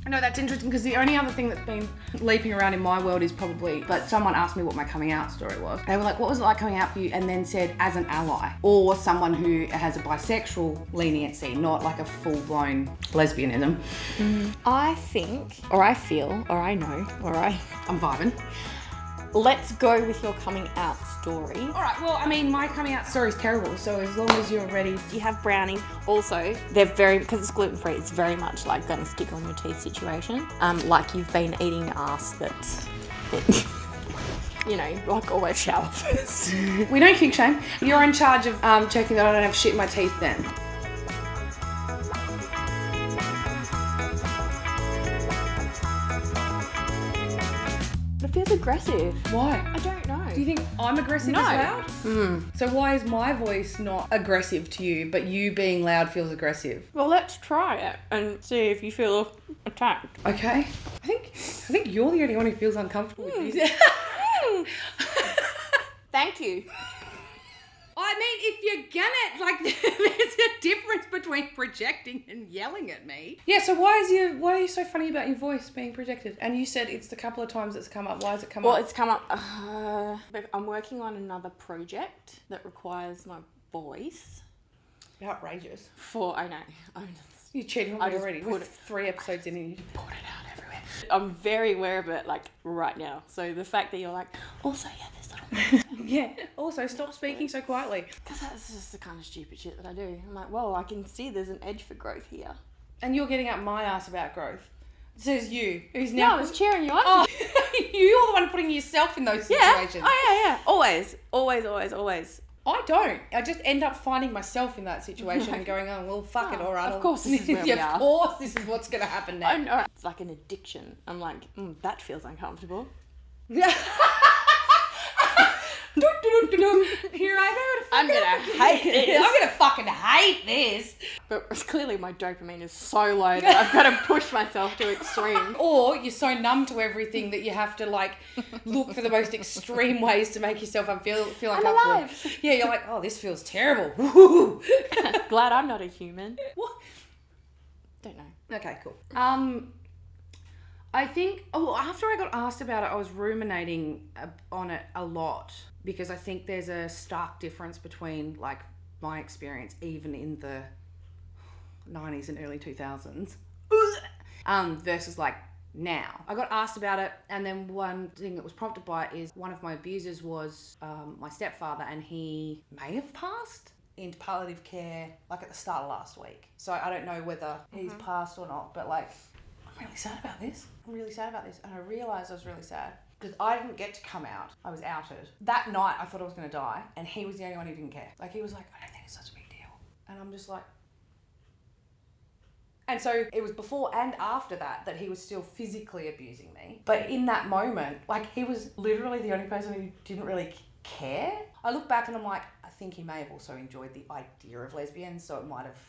No, that's interesting because the only other thing that's been leaping around in my world is probably, but someone asked me what my coming out story was. They were like, what was it like coming out for you? And then said, as an ally, or someone who has a bisexual leniency, not like a full-blown lesbianism. I think, or I feel, or I know, I'm vibing. Let's go with your coming out story. All right, well, I mean, my coming out story is terrible, so as long as you're ready. You have brownies. Also, they're because it's gluten-free, it's very much like going to stick on your teeth situation. Like you've been eating ass that you know, like always shower first. We don't kink shame. You're in charge of checking that I don't have shit in my teeth then. It feels aggressive. Why? I don't know. Do you think I'm aggressive as loud? So why is my voice not aggressive to you, but you being loud feels aggressive? Well, let's try it and see if you feel attacked. Okay. I think you're the only one who feels uncomfortable with music. Thank you. I mean, if you're gonna, like, there's a difference between projecting and yelling at me. Yeah, so why are you so funny about your voice being projected? And you said it's the couple of times it's come up. Why has it come up? Well, it's come up. I'm working on another project that requires my voice. Outrageous. I know. You're cheating on me already. We're 3 episodes in and you just put it out everywhere. I'm very aware of it, like, right now. So the fact that you're like, also, yeah, this little... Yeah. Also, stop speaking so quietly. Because that's just the kind of stupid shit that I do. I'm like, well, I can see there's an edge for growth here. And you're getting up my ass about growth. Says you, who's now... No, I was cheering you on. Oh, you're the one putting yourself in those situations. Yeah. Oh, yeah. Always. I don't. I just end up finding myself in that situation and going, oh, well, fuck it, all right. Of course this is where we are. Of course this is what's going to happen now. I know. It's like an addiction. I'm like, that feels uncomfortable. Here I go. I'm gonna hate this. I'm gonna fucking hate this. But clearly my dopamine is so low that I've got to push myself to extreme. Or you're so numb to everything that you have to like look for the most extreme ways to make yourself feel uncomfortable. I'm alive. Yeah, you're like, oh, this feels terrible. Glad I'm not a human. What? Don't know. Okay, cool. I think, after I got asked about it, I was ruminating on it a lot because I think there's a stark difference between like my experience even in the 90s and early 2000s versus like now. I got asked about it, and then one thing that was prompted by it is one of my abusers was my stepfather, and he may have passed into palliative care like at the start of last week. So I don't know whether he's passed or not, but like, I'm really sad about this. And I realised I was really sad because I didn't get to come out. I was outed. That night I thought I was going to die, and he was the only one who didn't care. Like, he was like, I don't think it's such a big deal. And I'm just like... And so it was before and after that he was still physically abusing me. But in that moment, like, he was literally the only person who didn't really care. I look back and I'm like, I think he may have also enjoyed the idea of lesbians, so it might have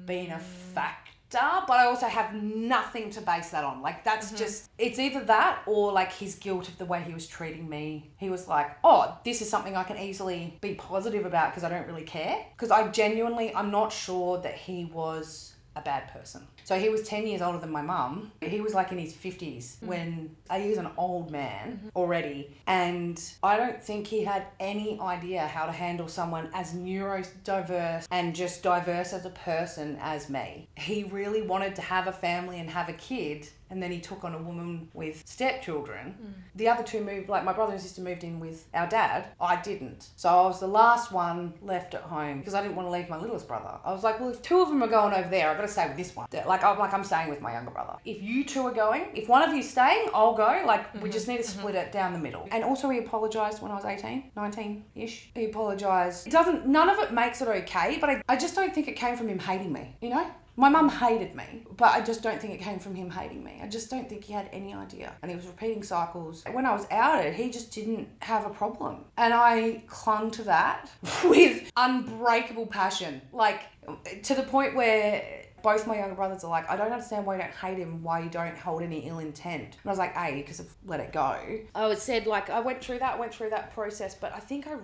been a factor. But I also have nothing to base that on. Like, that's just, it's either that or like his guilt of the way he was treating me. He was like, oh, this is something I can easily be positive about because I don't really care. Because I'm not sure that he was a bad person. So he was 10 years older than my mum. He was like in his 50s when he was an old man already. And I don't think he had any idea how to handle someone as neurodiverse and just diverse as a person as me. He really wanted to have a family and have a kid. And then he took on a woman with stepchildren. The other two moved, like my brother and sister moved in with our dad. I didn't. So I was the last one left at home because I didn't want to leave my littlest brother. I was like, well, if 2 of them are going over there, I've got to stay with this one. I'm staying with my younger brother. If you 2 are going, if one of you's staying, I'll go. Like, we just need to split it down the middle. And also he apologised when I was 18, 19-ish. He apologised. None of it makes it okay, but I just don't think it came from him hating me, you know? My mum hated me, but I just don't think it came from him hating me. I just don't think he had any idea. And he was repeating cycles. When I was outed, he just didn't have a problem. And I clung to that with unbreakable passion. Like, to the point where both my younger brothers are like, I don't understand why you don't hate him, why you don't hold any ill intent. And I was like, A, because I've let it go. I said, like, I went through that process, but I think I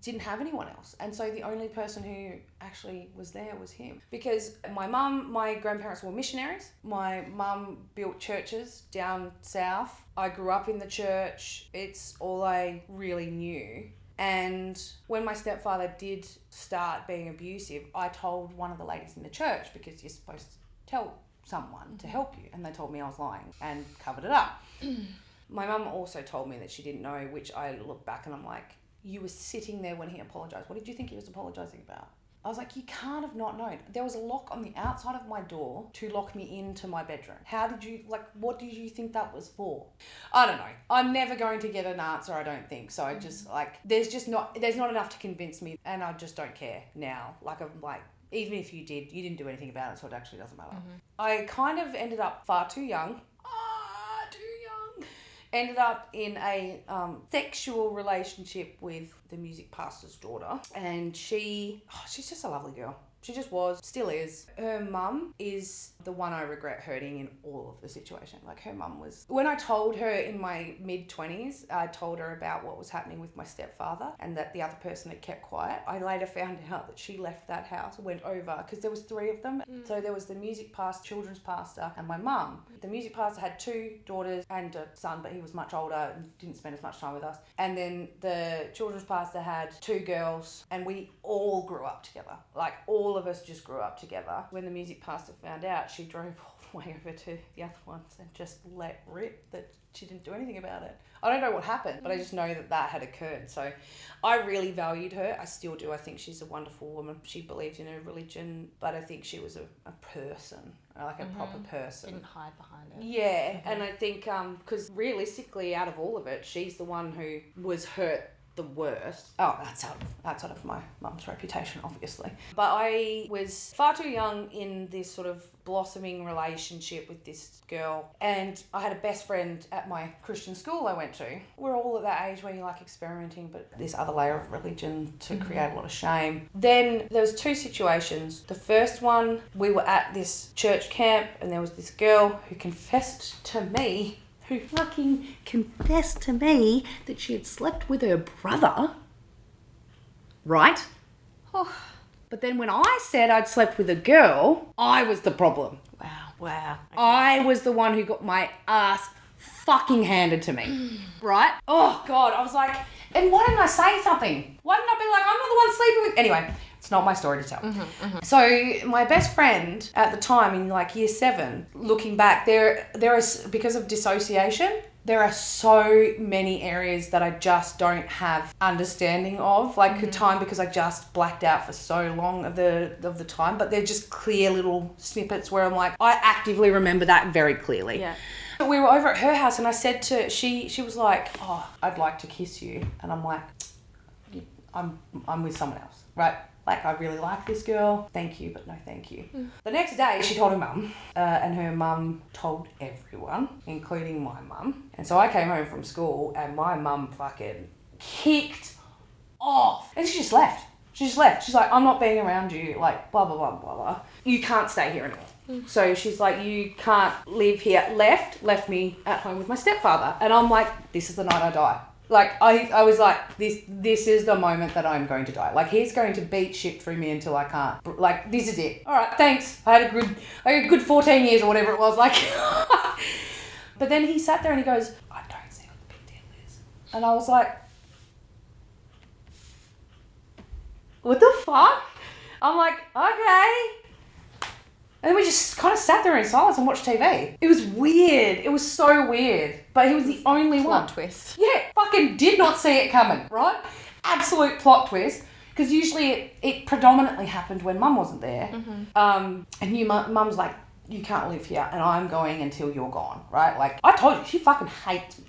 didn't have anyone else. And so the only person who actually was there was him. Because my grandparents were missionaries. My mum built churches down south. I grew up in the church. It's all I really knew. And when my stepfather did start being abusive, I told one of the ladies in the church, because you're supposed to tell someone to help you. And they told me I was lying and covered it up. My mum also told me that she didn't know, which I look back and I'm like, you were sitting there when he apologised. What did you think he was apologising about? I was like, you can't have not known. There was a lock on the outside of my door to lock me into my bedroom. What did you think that was for? I don't know. I'm never going to get an answer, I don't think. So I just, there's not enough to convince me, and I just don't care now. Even if you didn't do anything about it, so it actually doesn't matter. I kind of ended up far too young. Ended up in a sexual relationship with the music pastor's daughter, and she's just a lovely girl. She just was, still is. Her mum is the one I regret hurting in all of the situation. Like, her mum was... When I told her in my mid-20s, I told her about what was happening with my stepfather and that the other person had kept quiet. I later found out that she left that house, went over, because there was 3 of them. So there was the music pastor, children's pastor, and my mum. The music pastor had 2 daughters and a son, but he was much older and didn't spend as much time with us. And then the children's pastor had 2 girls, and we all grew up together. Like, all of us just grew up together. When the music pastor found out, she drove all the way over to the other ones and just let rip that she didn't do anything about it. I don't know what happened, but I just know that had occurred. So I really valued her. I still do. I think she's a wonderful woman. She believed in her religion, but I think she was a person, like a proper person. Didn't hide behind it. Yeah, and I think because realistically, out of all of it, she's the one who was hurt the worst. Oh, that's out of my mum's reputation, obviously. But I was far too young in this sort of blossoming relationship with this girl, and I had a best friend at my Christian school I went to. We're all at that age where you like experimenting, but this other layer of religion to create a lot of shame. Then there was 2 situations. The first one, we were at this church camp, and there was this girl who confessed to me that she had slept with her brother, right? Oh. But then when I said I'd slept with a girl, I was the problem. Wow. Okay. I was the one who got my ass fucking handed to me, right? Oh, God. I was like, and why didn't I say something? Why didn't I be like, I'm not the one sleeping with... Anyway, it's not my story to tell. So my best friend at the time in like year 7, looking back, there is, because of dissociation, there are so many areas that I just don't have understanding of, like the time, because I just blacked out for so long of the time, but they're just clear little snippets where I'm like, I actively remember that very clearly. Yeah. We were over at her house, and I said to, she was like, oh, I'd like to kiss you. And I'm like, I'm with someone else, right? Like, I really like this girl. Thank you, but no thank you. The next day, she told her mum, and her mum told everyone, including my mum. And so I came home from school, and my mum fucking kicked off. And she just left. She's like, I'm not being around you, like, blah, blah, blah, blah, blah. You can't stay here anymore. So she's like, you can't live here. Left me at home with my stepfather. And I'm like, this is the night I die. Like, I was like, this is the moment that I'm going to die. Like, he's going to beat shit through me until I can't. Like, this is it. All right, thanks. I had a good 14 years or whatever it was. Like, but then he sat there and he goes, I don't see what the big deal is. And I was like, what the fuck? I'm like, okay. And then we just kind of sat there in silence and watched TV. It was weird. It was so weird. But he was the only one. Plot twist. Yeah, fucking did not see it coming, right? Absolute plot twist. Because usually it predominantly happened when mum wasn't there. And mum's like, you can't live here and I'm going until you're gone, right? Like, I told you, she fucking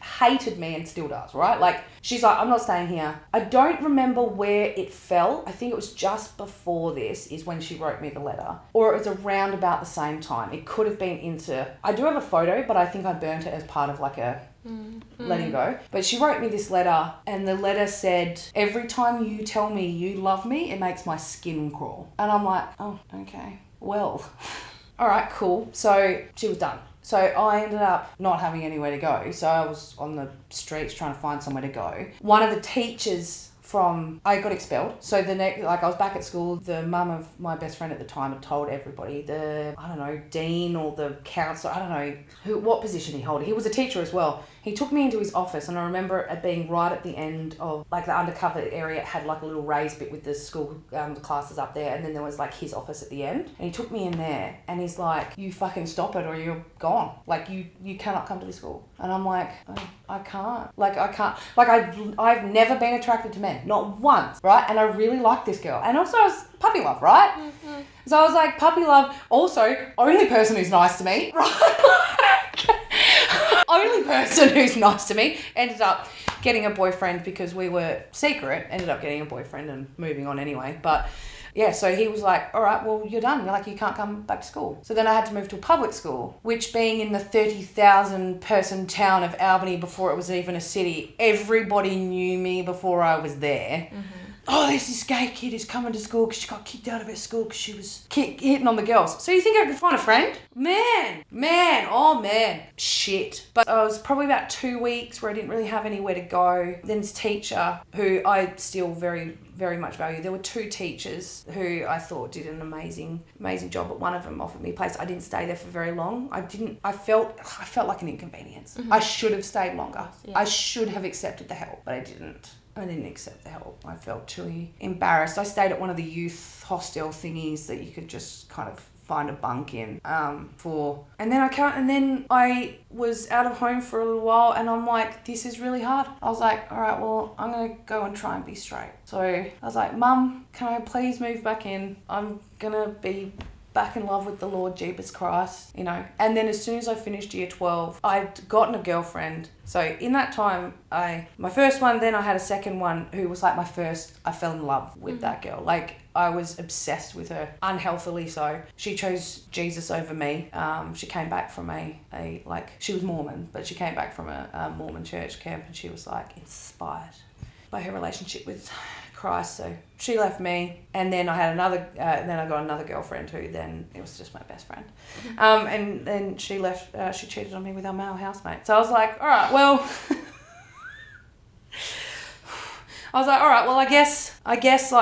hated me and still does, right? Like, she's like, I'm not staying here. I don't remember where it fell. I think it was just before this is when she wrote me the letter. Or it was around about the same time. It could have been into... I do have a photo, but I think I burnt it as part of like a... letting go. But she wrote me this letter, and the letter said, every time you tell me you love me, it makes my skin crawl. And I'm like, oh, okay. well, all right, cool. So she was done. So I ended up not having anywhere to go. So I was on the streets trying to find somewhere to go. One of the teachers I got expelled. So I was back at school. The mum of my best friend at the time had told everybody, dean or the counsellor, I don't know what position he held. He was a teacher as well. He took me into his office, and I remember it being right at the end of like the undercover area. It had like a little raised bit with the school the classes up there, and then there was like his office at the end. And he took me in there, and he's like, "You fucking stop it, or you're gone. Like you cannot come to this school." And I'm like, I can't. Like I can't. Like I've never been attracted to men, not once, right? And I really like this girl, and also I was puppy love, right? Mm-hmm. So I was like, puppy love. Also, only person who's nice to me, right? Only person who's nice to me. Ended up getting a boyfriend because we were secret. Ended up getting a boyfriend and moving on anyway. But yeah, so he was like, all right, well, you're done. You're like, you can't come back to school. So then I had to move to a public school, which being in the 30,000 person town of Albany before it was even a city, everybody knew me before I was there. Mm-hmm. Oh, there's this gay kid who's coming to school because she got kicked out of her school because she was hitting on the girls. So you think I could find a friend? Man. Shit. But I was probably about 2 weeks where I didn't really have anywhere to go. Then this teacher, who I still very, very much value. There were 2 teachers who I thought did an amazing job, but one of them offered me a place. I didn't stay there for very long. I felt like an inconvenience. Mm-hmm. I should have stayed longer. Yeah. I should have accepted the help, but I didn't. I didn't accept the help. I felt too embarrassed. I stayed at one of the youth hostel thingies that you could just kind of find a bunk in and then I was out of home for a little while, and I'm like, this is really hard. I was like, all right, well, I'm gonna go and try and be straight. So I was like, Mum, can I please move back in? I'm gonna be back in love with the Lord Jeebus Christ, you know. And then as soon as I finished year 12, I'd gotten a girlfriend. So in that time, my first one, then I had a second one who was like I fell in love with that girl. Like, I was obsessed with her, unhealthily so. She chose Jesus over me. She came back from she was Mormon, but she came back from a Mormon church camp, and she was like inspired by her relationship with Christ. So she left me, and then I had then I got another girlfriend who then it was just my best friend. And then she left, she cheated on me with our male housemate. So I was like, all right, well, I guess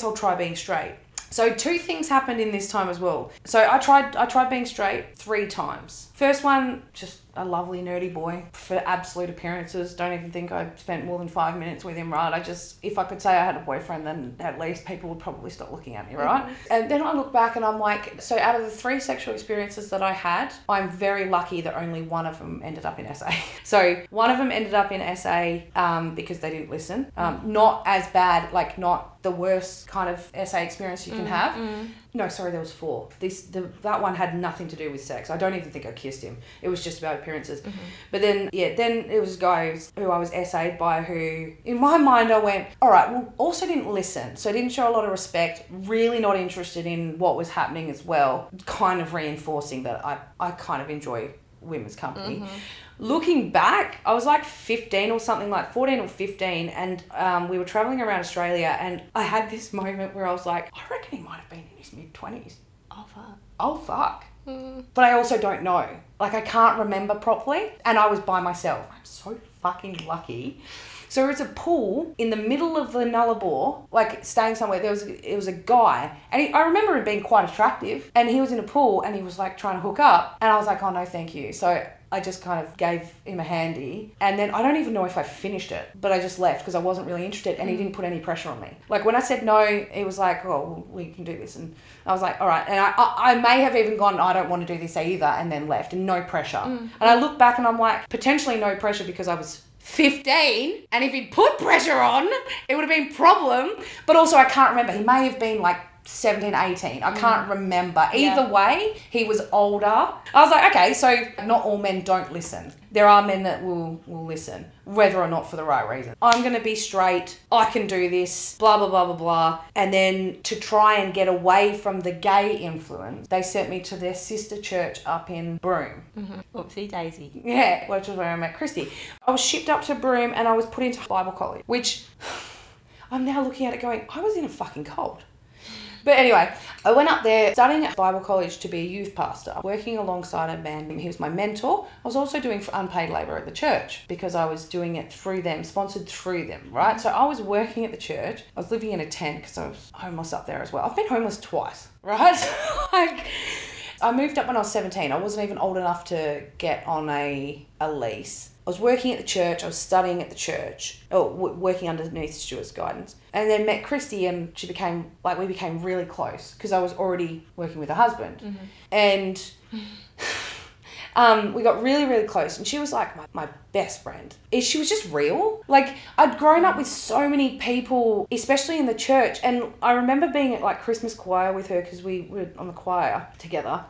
I'll try being straight. So 2 things happened in this time as well. So I tried being straight 3 times. First one, just a lovely nerdy boy for absolute appearances. Don't even think I spent more than 5 minutes with him, right? If I could say I had a boyfriend, then at least people would probably stop looking at me, right? Mm-hmm. And then I look back and I'm like, so out of the 3 sexual experiences that I had, I'm very lucky that only one of them ended up in SA. So one of them ended up in SA because they didn't listen. Not as bad, like not the worst kind of SA experience you can have. No, sorry, there was 4. That one had nothing to do with sex. I don't even think I kissed him. It was just about appearances. Mm-hmm. But then it was guys who I was SA'd by who, in my mind, I went, all right, well, also didn't listen. So didn't show a lot of respect, really not interested in what was happening as well, kind of reinforcing that I kind of enjoy women's company. Mm-hmm. Looking back, I was like 15 or something, like 14 or 15, and we were traveling around Australia, and I had this moment where I was like, I reckon he might have been in his mid-20s. Oh, fuck. But I also don't know. Like, I can't remember properly, and I was by myself. I'm so fucking lucky. So there was a pool in the middle of the Nullarbor, like staying somewhere. It was a guy, and I remember him being quite attractive, and he was in a pool, and he was like trying to hook up, and I was like, oh no, thank you. So I just kind of gave him a handy, and then I don't even know if I finished it, but I just left because I wasn't really interested, and he didn't put any pressure on me. Like, when I said no, he was like, oh, well, we can do this, and I was like, all right. And I may have even gone, I don't want to do this either, and then left, and no pressure. And I look back and I'm like, potentially no pressure because I was 15, and if he'd put pressure on, it would have been a problem. But also, I can't remember. He may have been like 17, 18. I can't remember. Either way, he was older. I was like, okay, so not all men don't listen. There are men that will listen, whether or not for the right reason. I'm going to be straight. I can do this, blah, blah, blah, blah, blah. And then to try and get away from the gay influence, they sent me to their sister church up in Broome. Mm-hmm. Oopsie daisy. Yeah, which is where I met Christy. I was shipped up to Broome and I was put into Bible college, which I'm now looking at it going, I was in a fucking cult. But anyway, I went up there studying at Bible college to be a youth pastor, working alongside a man. He was my mentor. I was also doing unpaid labour at the church because I was doing it through them, sponsored through them, right? So I was working at the church. I was living in a tent because I was homeless up there as well. I've been homeless twice, right? Like, I moved up when I was 17. I wasn't even old enough to get on a lease. I was working at the church, I was studying at the church, working underneath Stuart's guidance, and then met Christy, and we became really close because I was already working with her husband. And we got really, really close, and she was like my best friend. She was just real. Like, I'd grown up with so many people, especially in the church, and I remember being at like Christmas choir with her because we were on the choir together.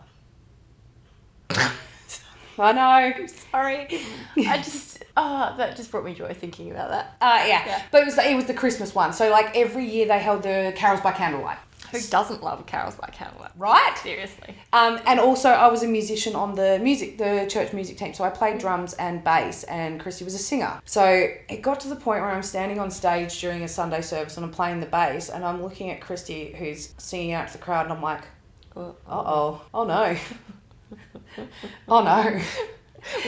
I know. Sorry. That just brought me joy thinking about that. Yeah. But it was the Christmas one. So like every year they held the carols by candlelight. Who doesn't love carols by candlelight? Right? Seriously. And also I was a musician on the church music team. So I played drums and bass, and Christy was a singer. So it got to the point where I'm standing on stage during a Sunday service and I'm playing the bass, and I'm looking at Christy who's singing out to the crowd, and I'm like, oh no. Oh no.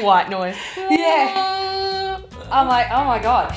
White noise. Yeah. I'm like, oh my God.